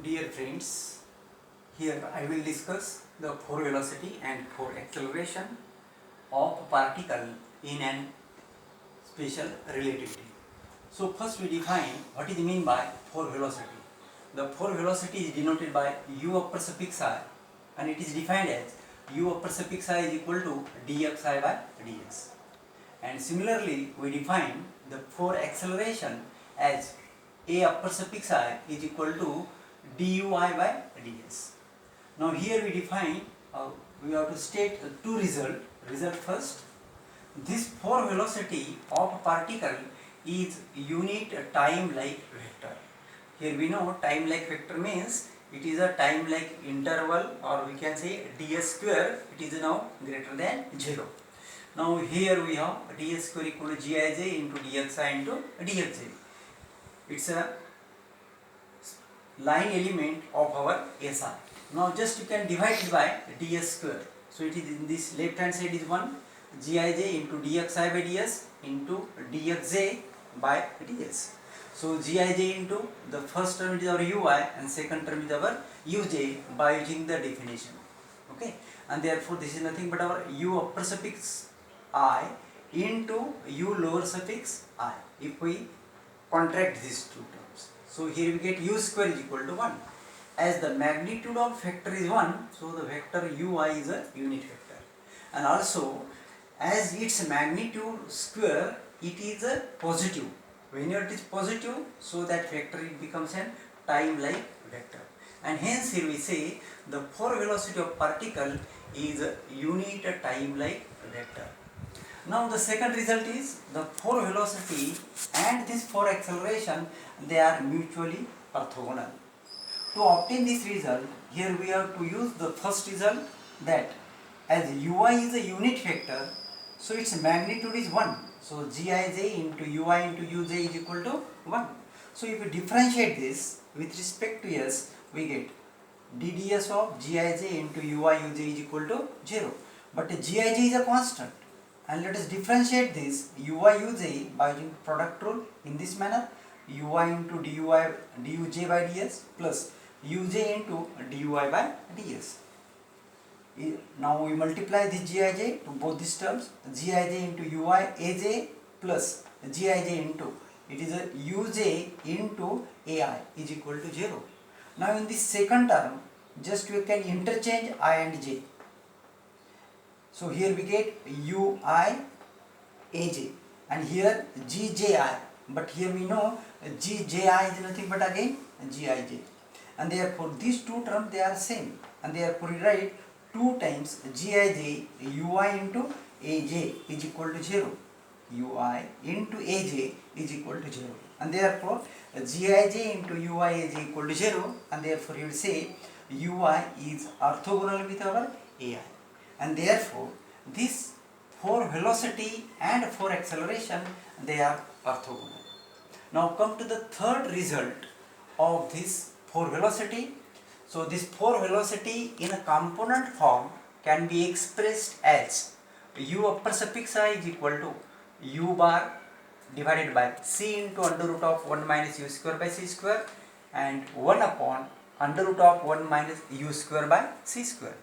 Dear friends, here I will discuss the force velocity and force acceleration of a particle in an special relativity. So first we define what is mean by force velocity. The force velocity is denoted by u upper suffix I, and it is defined as u upper suffix I is equal to dxi by ds. And similarly we define the force acceleration as a upper suffix I is equal to dui by ds. Now here we define, we have to state two results. Result first, this force velocity of a particle is unit time-like vector. Here we know time-like vector means it is a time-like interval, or we can say ds square, it is now greater than 0. Now here we have ds square equal to gij into dxi into dxj. It's a line element of our SI. Now just you can divide it by ds square. So it is in this left hand side is 1 gij into dxi by ds into dxj by ds. So gij into the first term is our ui and second term is our uj by using the definition. Okay, and therefore this is nothing but our u upper suffix I into u lower suffix I if we contract these two terms. So here we get u square is equal to 1. As the magnitude of vector is 1, so the vector ui is a unit vector. And also as its magnitude square, it is a positive. Whenever it is positive, so that vector it becomes a time-like vector. And hence here we say the force velocity of particle is a unit time-like vector. Now the second result is the force velocity and this force acceleration, they are mutually orthogonal. To obtain this result, here we have to use the first result, that as ui is a unit vector, so its magnitude is 1. So gij into ui into uj is equal to 1. So if we differentiate this with respect to s, we get dds of gij into ui uj is equal to 0. But gij is a constant. And let us differentiate this ui uj by using product rule in this manner, ui into duj by ds plus uj into dui by ds. Now we multiply this gij to both these terms, gij into ui aj plus gij into, it is a uj into ai is equal to 0. Now in this second term, just we can interchange I and j. So here we get ui aj and here gji, but here we know gji is nothing but again gij, and therefore these two terms they are same, and therefore we write 2 times gij ui into aj is equal to 0, ui into aj is equal to 0, and therefore gij into ui aj equal to 0, and therefore you will say ui is orthogonal with our ai. And therefore this force velocity and force acceleration, they are orthogonal. Now come to the third result of this force velocity. So this force velocity in a component form can be expressed as u upper suffix I is equal to u bar divided by c into under root of 1 minus u square by c square and 1 upon under root of 1 minus u square by c square.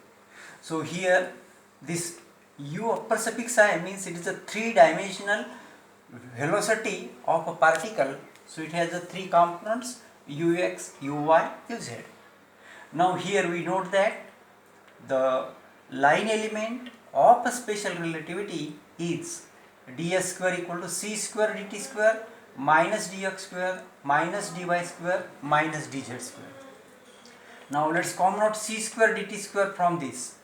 So here this u upper suffix I means it is a 3-dimensional velocity of a particle. So it has the 3 components ux, uy, uz. Now here we note that the line element of a special relativity is ds square equal to c square dt square minus dx square minus dy square minus dz square. Now let's common out c square dt square from this.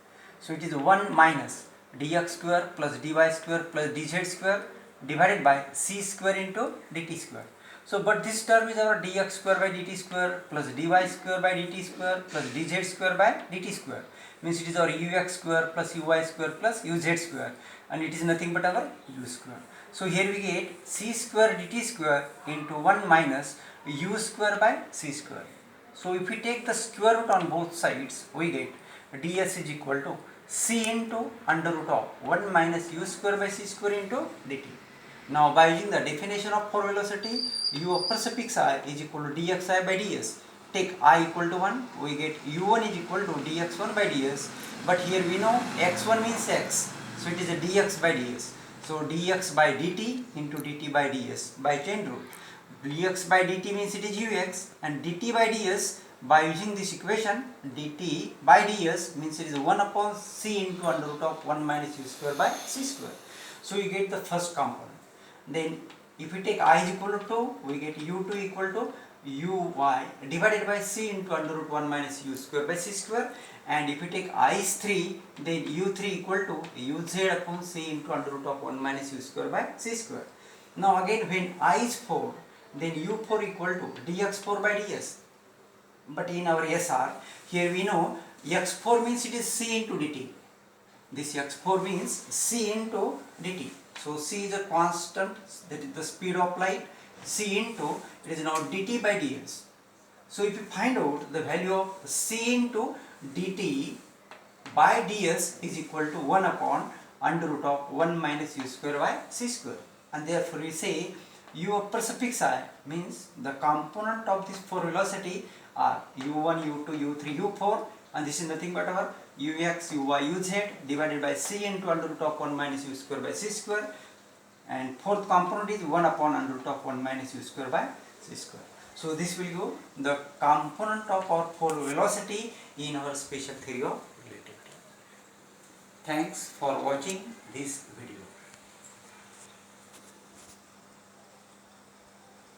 So it is 1 minus dx square plus dy square plus dz square divided by c square into dt square. So but this term is our dx square by dt square plus dy square by dt square plus dz square by dt square, means it is our ux square plus uy square plus uz square, and it is nothing but our u square. So here we get c square dt square into 1 minus u square by c square. So if we take the square root on both sides, we get ds is equal to c into under root of 1 minus u square by c square into dt. Now by using the definition of force velocity, u upper suffix I is equal to dxi by ds take I equal to 1, we get u1 is equal to dx1 by ds, but here we know x1 means x, so it is a dx by ds. So dx by dt into dt by ds by chain rule. Dx by dt means it is ux, and dt by ds, by using this equation, dt by ds means it is 1 upon c into under root of 1 minus u square by c square. So you get the first component. Then if we take I is equal to 2, we get u2 equal to uy divided by c into under root 1 minus u square by c square. And if we take I is 3, then u3 equal to uz upon c into under root of 1 minus u square by c square. Now again, when I is 4, then u4 equal to dx4 by ds. But in our SR, here we know x4 means it is c into dt. This x4 means c into dt. So c is a constant, that is the speed of light. C into, it is now dt by ds. So if you find out the value of c into dt by ds is equal to 1 upon under root of 1 minus u square by c square. And therefore we say u upper suffix I means the component of this 4 velocity are u1, u2, u3, u4, and this is nothing but our ux, uy, uz divided by c into under root of 1 minus u square by c square, and fourth component is 1 upon under root of 1 minus u square by c square. So this will go the component of our 4 velocity in our special theory of relativity. Thanks for watching this video.